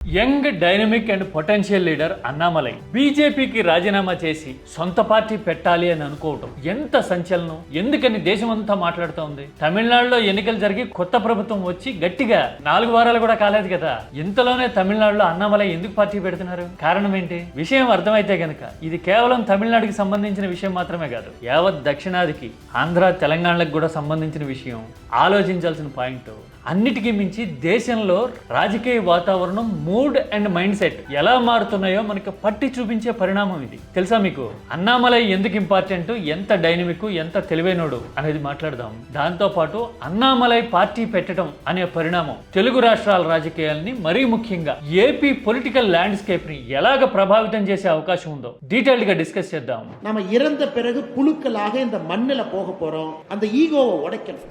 Young dynamic and potential leader Annamalai బీజేపీకి రాజీనామా చేసి సొంత పార్టీ పెట్టాలి అని అనుకోవటం ఎంత సంచలనం. ఎందుకని దేశమంతా మాట్లాడుతోంది. తమిళనాడులో ఎన్నికలు జరిగి కొత్త ప్రభుత్వం వచ్చి గట్టిగా 4 వారాలు కూడా కాలేదు కదా. ఇంతలోనే తమిళనాడులో అన్నామలై ఎందుకు పార్టీ పెడుతున్నారు? కారణం ఏంటి? విషయం అర్థమైతే గనక ఇది కేవలం తమిళనాడుకి సంబంధించిన విషయం మాత్రమే కాదు, యావత్ దక్షిణాదికి ఆంధ్ర తెలంగాణలకు కూడా సంబంధించిన విషయం. ఆలోచించాల్సిన పాయింట్. అన్నిటికీ మించి దేశంలో రాజకీయ వాతావరణం, మూడ్ అండ్ మైండ్ సెట్ ఎలా మారుతున్నాయో మనకు పట్టి చూపించే పరిణామం ఇది. తెలుసా మీకు? అన్నామలై ఎందుకు ఇంపార్టెంట్, ఎంత డైనమిక్, ఎంత తెలివైనోడు అనేది మాట్లాడదాం. దాంతోపాటు అన్నామలై పార్టీ పెట్టడం అనే పరిణామం తెలుగు రాష్ట్రాల రాజకీయాల్ని, మరీ ముఖ్యంగా ఏపీ పొలిటికల్ ల్యాండ్స్కేప్ ని ఎలాగ ప్రభావితం చేసే అవకాశం ఉందో డీటెయిల్డ్ గా డిస్కస్ చేద్దాం. நம்ம இறந்த பிறகு புழுக்களாக இந்த மண்ணில போக போறோம். அந்த ஈகோவை உடைக்கணும்.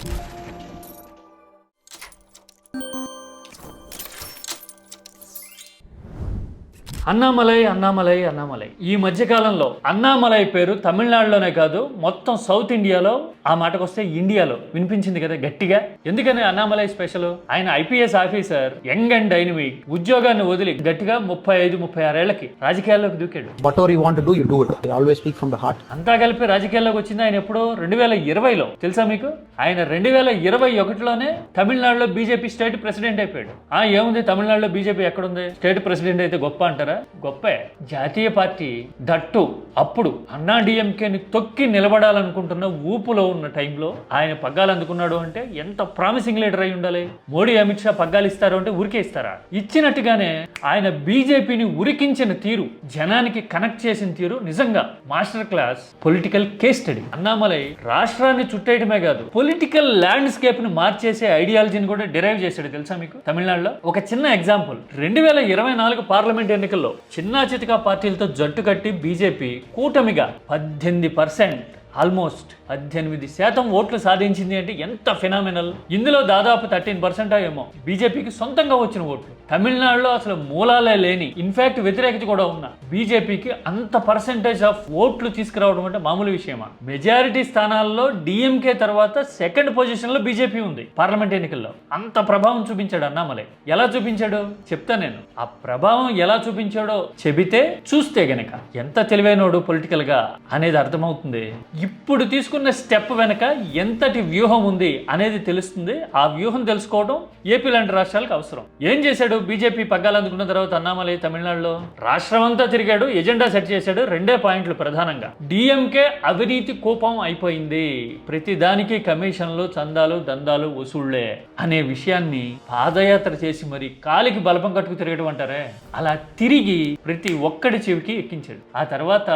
అన్నామలై అన్నామలై అన్నామలై. ఈ మధ్యకాలంలో అన్నామలై పేరు తమిళనాడులోనే కాదు, మొత్తం సౌత్ ఇండియాలో, ఆ మాటకొస్తే ఇండియాలో వినిపించింది కదా గట్టిగా. ఎందుకని అన్నామలై స్పెషల్? ఆయన IPS officer, young and dynamic, ఉద్యోగాన్ని వదిలి గట్టిగా 35-36 ఏళ్లకి రాజకీయాల్లోకి దూకాడు. Whatever you want to do, you do it. I always speak from the heart. అంతా కలిపి రాజకీయాల్లోకి వచ్చింది ఆయన ఎప్పుడో 2020లో. తెలుసా మీకు? ఆయన 2021లోనే తమిళనాడులో బీజేపీ స్టేట్ ప్రెసిడెంట్ అయిపోయాడు. ఏముంది, తమిళనాడులో బీజేపీ ఎక్కడుంది? స్టేట్ ప్రెసిడెంట్ అయితే గొప్ప అంటారా? గొప్పే. జాతీయ పార్టీ దట్టు అప్పుడు అన్నా డిఎంకేని తొక్కి నిలబడాలనుకుంటున్న ఊపులో ఉన్న టైంలో ఆయన పగ్గాలు అందుకున్నాడు అంటే ఎంత ప్రామిసింగ్ లీడర్ అయి ఉండాలి. మోడీ, అమిత్ షా పగ్గాలు ఇస్తారు అంటే ఊరికే ఇస్తారా? ఇచ్చినట్టుగానే ఆయన బీజేపీని ఉరికించిన తీరు, జనానికి కనెక్ట్ చేసిన తీరు నిజంగా master class political case study. Annamalai రాష్ట్రాన్ని చుట్టేయడమే కాదు, పొలిటికల్ ల్యాండ్స్కేప్ ని మార్చేసే ఐడియాలజీని కూడా డిరైవ్ చేశాడు. తెలుసా మీకు? తమిళనాడులో ఒక చిన్న ఎగ్జాంపుల్. 2024 పార్లమెంట్ ఎన్నికల్లో చిన్నా చితకా పార్టీలతో జట్టు కట్టి బీజేపీ కూటమిగా 18%, ఆల్మోస్ట్ 18% ఓట్లు సాధించింది అంటే ఎంత ఫినామినల్. ఇందులో దాదాపు 13% ఏమో బీజేపీకి సొంతంగా వచ్చిన ఓట్లు. తమిళనాడులో అసలు మూలాలే లేని, ఇన్ఫాక్ట్ వ్యతిరేకత కూడా ఉన్న బీజేపీకి అంత పర్సెంటేజ్ ఆఫ్ ఓట్లు తీసుకురావడం అంటే మామూలు విషయమా? మెజారిటీ స్థానాల్లో డిఎంకే తర్వాత సెకండ్ పొజిషన్ లో బీజేపీ ఉంది పార్లమెంట్ ఎన్నికల్లో. అంత ప్రభావం చూపించాడు అన్నామలై. ఎలా చూపించాడు చెప్తా నేను. ఆ ప్రభావం ఎలా చూపించాడో చెబితే, చూస్తే గనక ఎంత తెలివైనోడు పొలిటికల్ గా అనేది అర్థమవుతుంది. ఇప్పుడు తీసుకున్న స్టెప్ వెనక ఎంతటి వ్యూహం ఉంది అనేది తెలుస్తుంది. ఆ వ్యూహం తెలుసుకోవడం ఏపీ లాంటి రాష్ట్రాలకు అవసరం. ఏం చేశాడు బీజేపీ పగ్గాలు అందుకున్న తర్వాత అన్నామలై? తమిళనాడులో రాష్ట్రం అంతా తిరిగాడు, ఎజెండా సెట్ చేశాడు. 2 పాయింట్లు ప్రధానంగా. డిఎంకే అవినీతి కూపం అయిపోయింది, ప్రతి దానికి కమిషన్లు, చందాలు, దందాలు, వసూళ్లే అనే విషయాన్ని పాదయాత్ర చేసి మరి కాలికి బలపం కట్టుకు తిరగడం అంటారే, అలా తిరిగి ప్రతి ఒక్కడి చెవికి ఎక్కించాడు. ఆ తర్వాత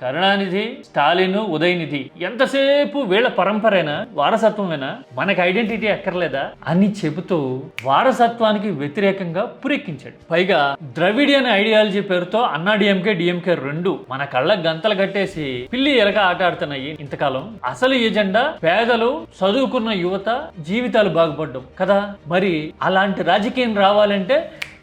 కరుణానిధి, స్టాలిన్, ఉదయనిధి ఎంతసేపు వీళ్ళ పరంపరేనా, వారసత్వమేనా, మనకి ఐడెంటిటీ అక్కర్లేదా అని చెబుతూ వారసత్వానికి వ్యతిరేకంగా పురెక్కించాడు. పైగా ద్రవిడియన్ ఐడియాలజీ పేరుతో అన్నా డిఎంకే 2 మన కళ్ళ గంతలు కట్టేసి పిల్లి ఎలక ఆట ఆడుతున్నాయి ఇంతకాలం. అసలు ఎజెండా పేదలు, చదువుకున్న యువత జీవితాలు బాగుపడ్డం కదా. మరి అలాంటి రాజకీయం రావాలంటే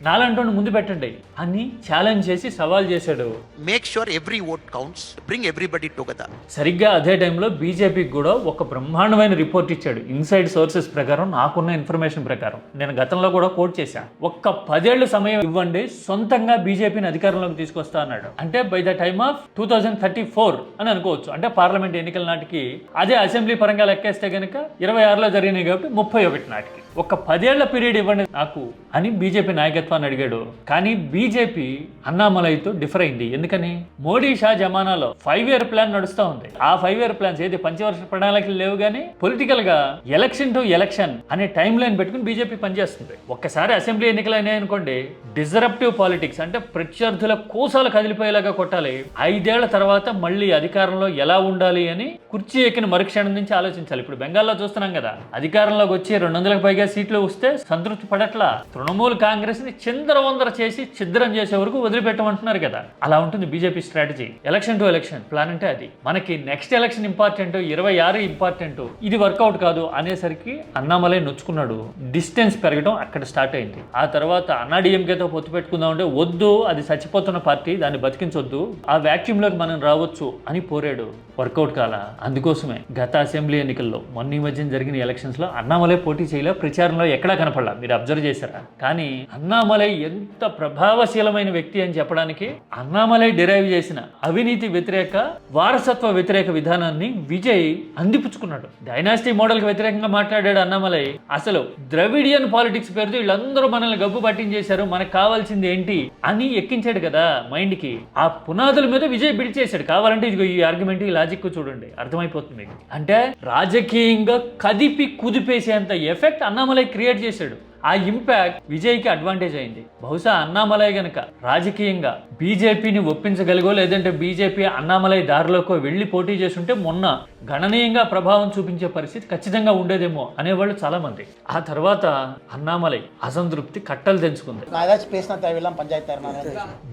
నాలంటోని ముందు పెట్టండి అని ఛాలెంజ్ చేసి సవాల్ చేశాడు. Make sure every vote counts, bring everybody together. సరిగ్గా అదే టైంలో బీజేపీకి కూడా ఒక బ్రహ్మాండమైన రిపోర్ట్ ఇచ్చాడు. ఇన్సైడ్ సోర్సెస్ ప్రకారం, నాకున్న ఇన్ఫర్మేషన్ ప్రకారం, నేను గతంలో కూడా కోట్ చేశాను. ఒక్క 10 ఏళ్ల సమయం ఇవ్వండి, సొంతంగా బీజేపీని అధికారంలోకి తీసుకొస్తా అన్నాడు. అంటే బై ద టైమ్ ఆఫ్ 2034 అని అనుకోవచ్చు. అంటే పార్లమెంట్ ఎన్నికల నాటికి, అదే అసెంబ్లీ పరంగా లెక్కేస్తే కనుక 26లో జరిగినాయి కాబట్టి 31 నాటికి ఒక 10 ఏళ్ల పీరియడ్ ఇవ్వండి నాకు అని బీజేపీ నాయకత్వాన్ని అడిగాడు. కానీ బీజేపీ అన్నామలైతో డిఫర్ అయింది. ఎందుకని? మోడీ, షా జమానాలో 5 ఇయర్ ప్లాన్ నడుస్తూ ఉంది. ఆ 5 ఇయర్ ప్లాన్స్ ఏది పంచవర్ష ప్రణాళికలు లేవు, కానీ పొలిటికల్ గా ఎలక్షన్ టు ఎలక్షన్ అనే టైం లైన్ పెట్టుకుని బీజేపీ పనిచేస్తుంది. ఒక్కసారి అసెంబ్లీ ఎన్నికలు అయినాయి అనుకోండి, డిజరప్టివ్ పాలిటిక్స్ అంటే ప్రత్యర్థుల కూసాలు కదిలిపోయేలాగా కొట్టాలి. 5 ఏళ్ల తర్వాత మళ్ళీ అధికారంలో ఎలా ఉండాలి అని కుర్చీ ఎక్కిన మరుక్షణం నుంచి ఆలోచించాలి. ఇప్పుడు బెంగాల్లో చూస్తున్నాం కదా, అధికారంలోకి వచ్చి 200లకు పైగా సీట్లు వస్తే సంతృప్తి పడట్లా. తృణమూల్ కాంగ్రెస్ ని చిందరవందర చేసి ఛిద్రం చేసే వరకు వదిలిపెట్టమంటున్నారు కదా. అలా ఉంటుంది BJP strategy. Election to election plan అంటే అది. మనకి నెక్స్ట్ ఎలక్షన్ ఇంపార్టెంట్, 26 ఇంపార్టెంట్, ఇది వర్కౌట్ కాదు అనేసరికి అన్నామలై నొచ్చుకున్నాడు. డిస్టెన్స్ పెరగడం అక్కడ స్టార్ట్ అయింది. ఆ తర్వాత అన్నా డిఎంకేతో పొత్తు పెట్టుకుందాం అంటే వద్దు, అది చచ్చిపోతున్న పార్టీ, దాన్ని బతికించొద్దు, ఆ వ్యాక్యూమ్ లోకి మనం రావచ్చు అని పోరాడు. వర్కౌట్ కాల. అందుకోసమే గత అసెంబ్లీ ఎన్నికల్లో, మొన్న ఈ మధ్యన జరిగిన ఎలక్షన్స్ లో అన్నామలై పోటీ చేయలే. ప్రచారంలో ఎక్కడా కనపడలా, మీరు అబ్జర్వ్ చేశారా? కానీ అన్నామలై ఎంత ప్రభావశీలమైన వ్యక్తి అని చెప్పడానికి అన్నామలై డిరైవ్ చేసిన అవినీతి వ్యతిరేక వారసత్వ వ్యతిరేక విధానాన్ని విజయ్ అందిపుచ్చుకున్నాడు. డైనాసిటీ మోడల్కి వ్యతిరేకంగా మాట్లాడాడు అన్నామలై. అసలు ద్రవిడియన్ పాలిటిక్స్ పేరుతో వీళ్ళందరూ మనల్ని గబ్బు పట్టించేశారు, మనకు కావాల్సింది ఏంటి అని ఎక్కించాడు కదా మైండ్కి. ఆ పునాదుల మీద విజయ్ బిల్డ్ చేశాడు. కావాలంటే ఇదిగో ఈ ఆర్గ్యుమెంట్, ఈ లాజిక్ చూడండి, అర్థమైపోతుంది మీకు. అంటే రాజకీయంగా కదిపి కుదిపేసేంత ఎఫెక్ట్ అన్నామలై క్రియేట్ చేశాడు. ఆ ఇంపాక్ట్ విజయ్కి అడ్వాంటేజ్ అయింది. బహుశా అన్నామలై గనక రాజకీయంగా బీజేపీని ఒప్పించగలిగో, లేదంటే బీజేపీ అన్నామలై దారిలోకి వెళ్ళి పోటీ చేస్తుంటే మొన్న గణనీయంగా ప్రభావం చూపించే పరిస్థితి ఖచ్చితంగా ఉండేదేమో అనేవాళ్ళు చాలా మంది. ఆ తర్వాత అన్నామలై అసంతృప్తి కట్టలు తెంచుకుంది.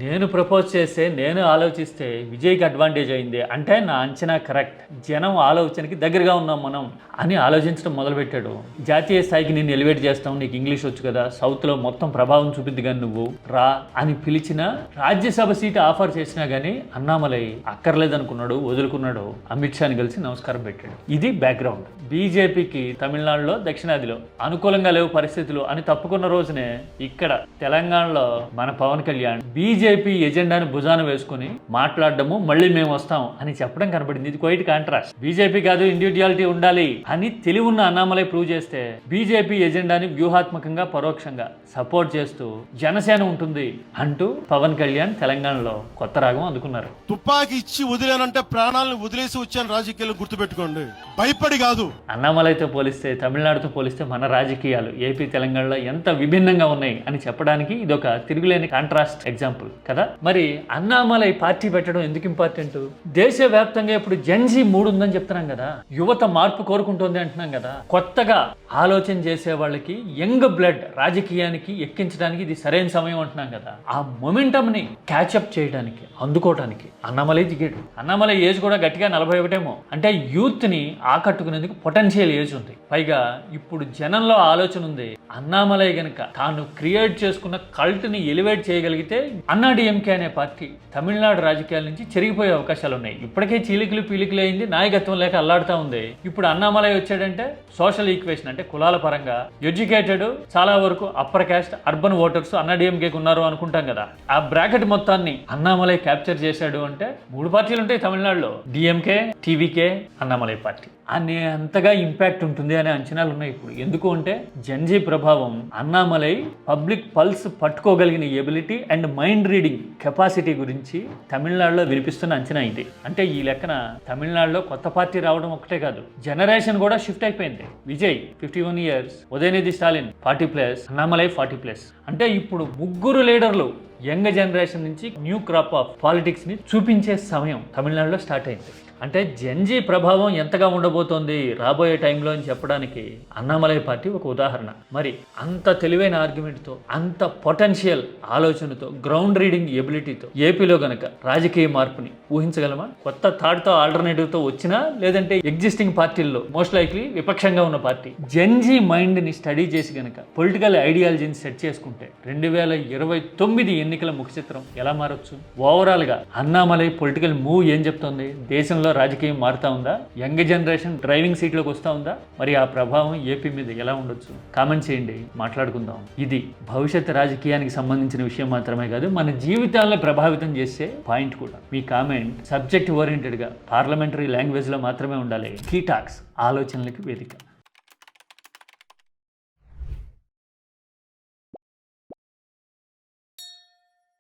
నేను ప్రపోజ్ చేస్తే, నేను ఆలోచిస్తే విజయ్కి అడ్వాంటేజ్ అయింది అంటే నా అంచనా కరెక్ట్, జనం ఆలోచనకి దగ్గరగా ఉన్నాం మనం అని ఆలోచించడం మొదలుపెట్టాడు. జాతీయ స్థాయికి నేను ఎలివేట్ చేస్తాం, నీకు ఇంగ్లీష్ వచ్చు కదా, సౌత్లో మొత్తం ప్రభావం చూపిద్ది కానీ నువ్వు రా అని పిలిచిన, రాజ్యసభ సీటు ఆఫర్ చేసినా కానీ అన్నామలై అక్కర్లేదనుకున్నాడు, వదులుకున్నాడు. అమిత్ షాని కలిసి నమస్కారం పెట్టాడు. ఇది బ్యాక్గ్రౌండ్. బీజేపీకి తమిళనాడులో, దక్షిణాదిలో అనుకూలంగా లేవు పరిస్థితులు అని తప్పుకున్న రోజునే ఇక్కడ తెలంగాణలో మన పవన్ కళ్యాణ్ బీజేపీ ఎజెండాను భుజాన వేసుకుని మాట్లాడడము, మళ్ళీ మేము వస్తాం అని చెప్పడం కనబడింది. ఇది క్వైట్ కాంట్రాస్ట్. బీజేపీ కాదు, ఇండివిడ్యువాలిటీ ఉండాలి అని తెలివున్న అన్నామలై ప్రూవ్ చేస్తే, బీజేపీ ఎజెండాని వ్యూహాత్మకంగా పరోక్షంగా సపోర్ట్ చేస్తూ జనసేన ఉంటుంది అంటూ పవన్ కళ్యాణ్ తెలంగాణలో కొత్త రాగం అందుకున్నారు. తుపాకి ఇచ్చి వదిలేనంటే ప్రాణాలను వదిలేసి వచ్చాను రాజకీయాలు, గుర్తుపెట్టుకోండి, భయపడి కాదు. అన్నామలైతో పోలిస్తే, తమిళనాడుతో పోలిస్తే మన రాజకీయాలు ఏపీ తెలంగాణలో ఎంత విభిన్నంగా ఉన్నాయి అని చెప్పడానికి ఇదొక తిరుగులేని కాంట్రాస్ట్ ఎగ్జాంపుల్ కదా. మరి అన్నామలై పార్టీ పెట్టడం ఎందుకు ఇంపార్టెంట్? దేశవ్యాప్తంగా ఇప్పుడు జెన్జీ మూడ్ ఉందని చెప్తున్నాం కదా, యువత మార్పు కోరుకుంటోంది అంటున్నాం కదా. కొత్తగా ఆలోచన చేసే వాళ్ళకి యంగ్ బ్లడ్ రాజకీయానికి ఎక్కించడానికి ఇది సరైన సమయం అంటున్నాం కదా. ఆ మొమెంటమ్ని క్యాచప్ చేయడానికి, అందుకోవడానికి అన్నామలై దిగాడు. అన్నామలై ఏజ్ కూడా గట్టిగా 41 అంటే యూత్ని ఆకట్టుకునేందుకు పొటెన్షియల్ ఏజ్ ఉంది. పైగా ఇప్పుడు జనంలో ఆలోచన ఉంది, అన్నామలై గనక తాను క్రియేట్ చేసుకున్న కల్ట్ని ఎలివేట్ చేయగలిగితే అన్నా డిఎంకే అనే పార్టీ తమిళనాడు రాజకీయాల నుంచి చెరిగిపోయే అవకాశాలు ఉన్నాయి. ఇప్పటికే చీలికలు పీలికలు అయింది, నాయకత్వం లేక అల్లాడుతూ ఉంది. ఇప్పుడు అన్నామలై వచ్చాడంటే సోషల్ ఈక్వేషన్ అంటే కులాల పరంగా ఎడ్యుకేటెడ్, చాలా వరకు అప్పర్ క్యాస్ట్, అర్బన్ ఓటర్స్ అన్నా డిఎంకేకి ఉన్నారు అనుకుంటాం కదా. ఆ బ్రాకెట్ మొత్తాన్ని అన్నామలై క్యాప్చర్ చేశాడు అంటే 3 పార్టీలు ఉంటాయి తమిళనాడులో, డిఎంకే, టీవీకే, అన్నామలై పార్టీ. అంతగా ఇంపాక్ట్ ఉంటుంది అనే అంచనాలు ఉన్నాయి ఇప్పుడు. ఎందుకు అంటే జెన్జీ ప్రభావం, అన్నామలై పబ్లిక్ పల్స్ పట్టుకోగలిగిన ability and mind reading capacity గురించి తమిళనాడులో వినిపిస్తున్న అంచనా ఇది. అంటే ఈ లెక్కన తమిళనాడులో కొత్త పార్టీ రావడం ఒకటే కాదు, జనరేషన్ కూడా షిఫ్ట్ అయిపోయింది. విజయ్ 51 years, ఉదయనిధి స్టాలిన్ 40+, అన్నామలై 40+. అంటే ఇప్పుడు ముగ్గురు లీడర్లు యంగ్ జనరేషన్ నుంచి న్యూ క్రాప్ ఆఫ్ పాలిటిక్స్ ని చూపించే సమయం తమిళనాడులో స్టార్ట్ అయింది. అంటే జెన్జీ ప్రభావం ఎంతగా ఉండబోతోంది రాబోయే టైంలో అని చెప్పడానికి అన్నామలై పార్టీ ఒక ఉదాహరణ. మరి అంత తెలివైన ఆర్గ్యుమెంట్తో, అంత పొటెన్షియల్ ఆలోచనతో, గ్రౌండ్ రీడింగ్ ఎబిలిటీతో ఏపీలో గనక రాజకీయ మార్పుని ఊహించగలమా? కొత్త థాట్తో, ఆల్టర్నేటివ్తో వచ్చినా, లేదంటే ఎగ్జిస్టింగ్ పార్టీల్లో మోస్ట్ లైక్లీ విపక్షంగా ఉన్న పార్టీ జెన్జీ మైండ్ని స్టడీ చేసి గనక పొలిటికల్ ఐడియాలజీని సెట్ చేసుకుంటే 2029 ఎన్నికల ముఖ చిత్రం ఎలా మారొచ్చు? ఓవరాల్గా అన్నామలై పొలిటికల్ మూవ్ ఏం చెప్తోంది? దేశంలో రాజకీయం మారుతా ఉందా? యంగ్ జనరేషన్ డ్రైవింగ్ సీట్లోకి వస్తూ ఉందా? మరి ఆ ప్రభావం ఏపీ మీద ఎలా ఉండొచ్చు? కామెంట్ చేయండి, మాట్లాడుకుందాం. ఇది భవిష్యత్ రాజకీయానికి సంబంధించిన విషయం మాత్రమే కాదు, మన జీవితాలను ప్రభావితం చేసే పాయింట్ కూడా. మీ కామెంట్ సబ్జెక్ట్ ఓరియంటెడ్గా పార్లమెంటరీ లాంగ్వేజ్లో మాత్రమే ఉండాలి. కీ టాక్స్, ఆలోచనలకి వేదిక.